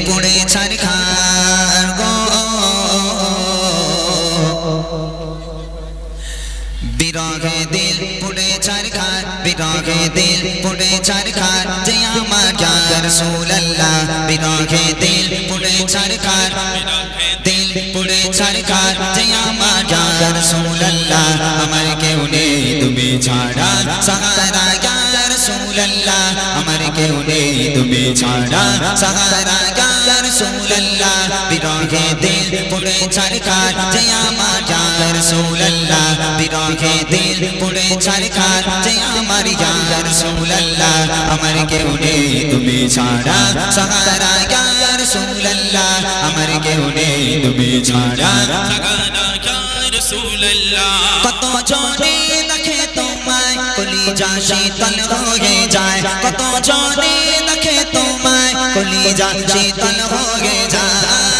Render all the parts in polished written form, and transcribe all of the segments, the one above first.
পুড়ে ছারখার গো বিরহে দিল পুড়ে ছারখার বিরহে দিল পুড়ে ছারখার যে আমার ইয়া রাসূলুল্লাহ বিরহে দিল পুড়ে ছারখার দিল পুড়ে ছারখার যে আমার ইয়া রাসূলুল্লাহ আমার কেউ নেই তুমি ছাড়া সাহারা ইয়া রাসূলুল্লাহ আমার কেউ নেই তুমি ছাড়া সাহারা ইয়া রাসূলুল্লাহ বিরহে দিল পুড়ে ছারখার যে আমার ইয়া রাসূলুল্লাহ বিরহে দিল পুড়ে ছারখার যে আমার ইয়া রাসূলুল্লাহ আমার কেউ নেই তুমি ছাড়া সাহারা ইয়া রাসূলুল্লাহ আমার কেউ নেই তুমি ছাড়া সাহারা ইয়া রাসূলুল্লাহ কত জনে দেখে তোমায় কলিজা শীতল হয়ে যায় কত জনে দেখে তোমায় কলিজা শীতল হয়ে যায়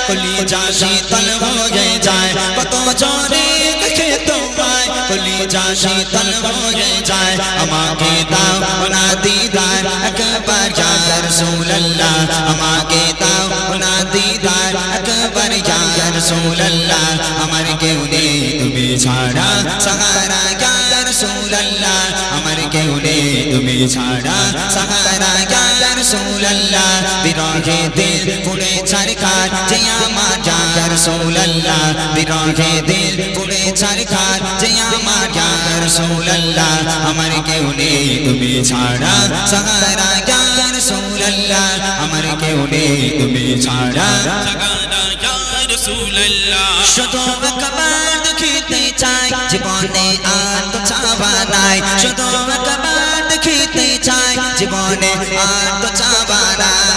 কলিজা শীতল হয়ে যায় কত জনে দেখে তোমায় কলিজা শীতল হয়ে যায় আমাকে দাও না দিদার একবার ইয়া রাসূলুল্লাহ আমাকে দাও না দিদার একবার ইয়া রাসূলুল্লাহ আমার কেউ নেই তুমি ছাড়া সাহারা ইয়া রাসূলুল্লাহ আমার কেউ নেই তুমি ছাড়া সাহারা ইয়া রাসূলুল্লাহ বিরহে দিল পুড়ে ছারখার যে আমার ইয়া রাসূলুল্লাহ বিরহে দিল পুড়ে ছারখার যে আমার ইয়া রাসূলুল্লাহ আমার কেউ নেই তুমি ছাড়া সাহারা ইয়া রাসূলুল্লাহ আমার কেউ নেই তুমি ছাড়া সাহারা ইয়া রাসূলুল্লাহ শুধু একবার দেখিতে চাই জীবনে আর তো চাওয়া নাই শুধু একবার দেখিতে চাই জীবনে আর তো চাওয়া নাই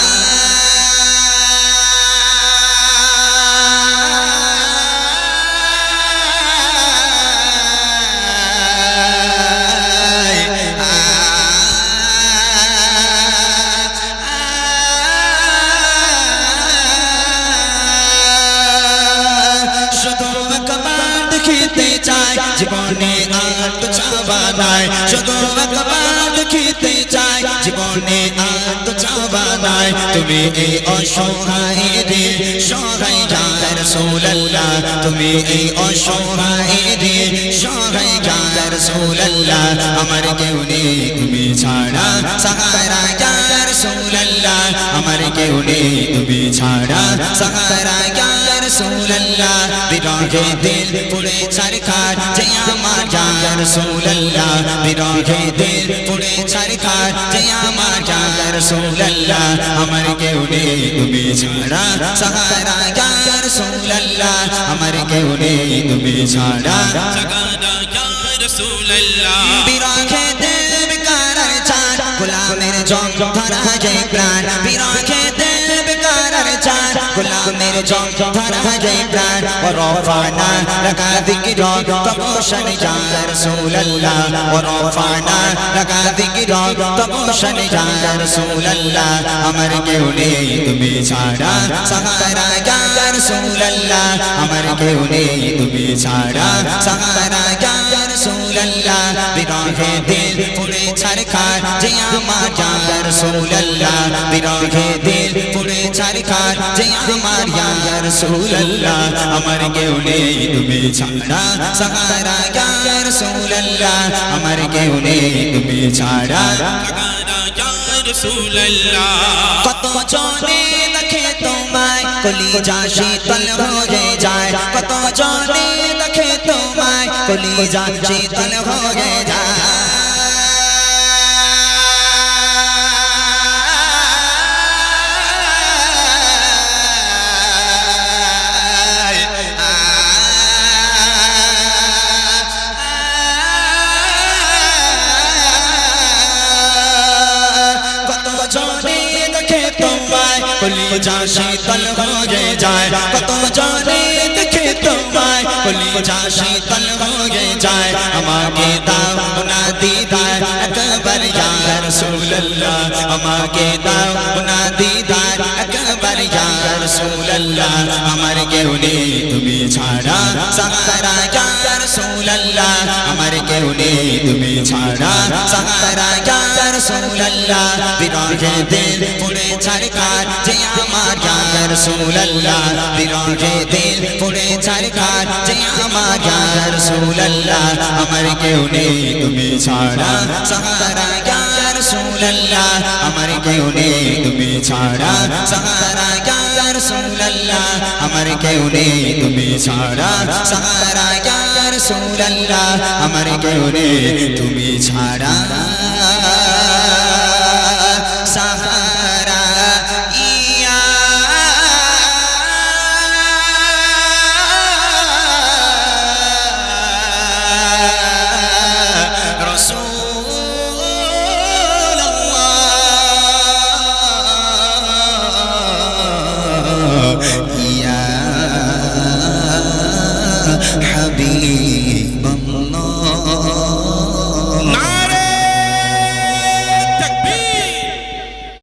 জীবনে আর তো চাওয়া নাই শুধু একবার দেখিতে চাই জীবনে আর তো চাওয়া নাই তুমি এই অসহায় রে সহায় ইয়া রাসূলুল্লাহ তুমি এই অসহায় রে সহায় ইয়া রাসূলুল্লাহ আমার কেউ নেই তুমি ছাড়া সাহারা ইয়া রাসূলুল্লাহ আমার কেউ নেই তুমি ছাড়া সাহারা ইয়া রাসূলুল্লাহ বিরহে দিল পুড়ে ছারখার যে আমার ইয়া রাসূলুল্লাহ বিরহে দিল পুড়ে ছারখার যে আমার ইয়া রাসূলুল্লাহ আমার কেউ নেই তুমি ছাড়া সাহারা ইয়া রাসূলুল্লাহ আমার কেউ নেই তুমি ছাড়া সাহারা ইয়া রাসূলুল্লাহ বিরহে দিল বিকারার চাঁদ গোলামের জং ধরা যায় প্রাণ বিরহে দিল বিকারার চাঁদ গোলামের জং ধরা যায় প্রাণ ورفعنا لك ذكرك طبوشا يا رسول الله ورفعنا لك ذكرك طبوشا يا رسول الله আমার কেউ নেই তুমি ছাড়া সাহারা ইয়া রাসূলুল্লাহ আমার কেউ নেই তুমি ছাড়া সাহারা ইয়া রাসূলুল্লাহ বিরহে দিল পুড়ে ছারখার যে আমার ইয়া রাসূলুল্লাহ বিরহে দিল পুড়ে ছারখার যে আমার ইয়া রাসূলুল্লাহ আমার কেউ নেই তুমি ছাড়া সাহারা ইয়া রাসূলুল্লাহ আমার কেউ নেই তুমি ছাড়া সাহারা ইয়া রাসূলুল্লাহ কত জনে দেখে তোমায় কলিজা শীতল হয়ে যায় কত জনে দেখে তোমায় কলিজা শীতল হয়ে যায় কলিজা শীতল হয়ে যায় কত জনে দেখে তোমায় কলিজা শীতল হয়ে যায় আমাকে দাও না দিদার একবার ইয়া রাসূলুল্লাহ আমাকে দাও না দিদার একবার ইয়া রাসূলুল্লাহ আমার কেউ নেই তুমি ছাড়া সাহারা ইয়া রাসূলুল্লাহ আমার কেউ নেই তুমি ছাড়া সাহারা ইয়া রাসূলুল্লাহ বিরহে দিল পুড়ে ছারকার যে আমার ইয়া রাসূলুল্লাহ বিরহে দিল পুড়ে ছারকার যে আমার ইয়া রাসূলুল্লাহ আমার কেউ নেই তুমি ছাড়া সাহারা ইয়া রাসূলুল্লাহ আমার কেউ নেই তুমি ছাড়া সাহারা ইয়া রাসূলুল্লাহ আমার কেউ নেই তুমি ছাড়া সাহারা ইয়া রাসূলুল্লাহ আমার কেউ নেই তুমি ছাড়া সাহারা ইয়া রাসূলুল্লাহ ইয়া হাবিব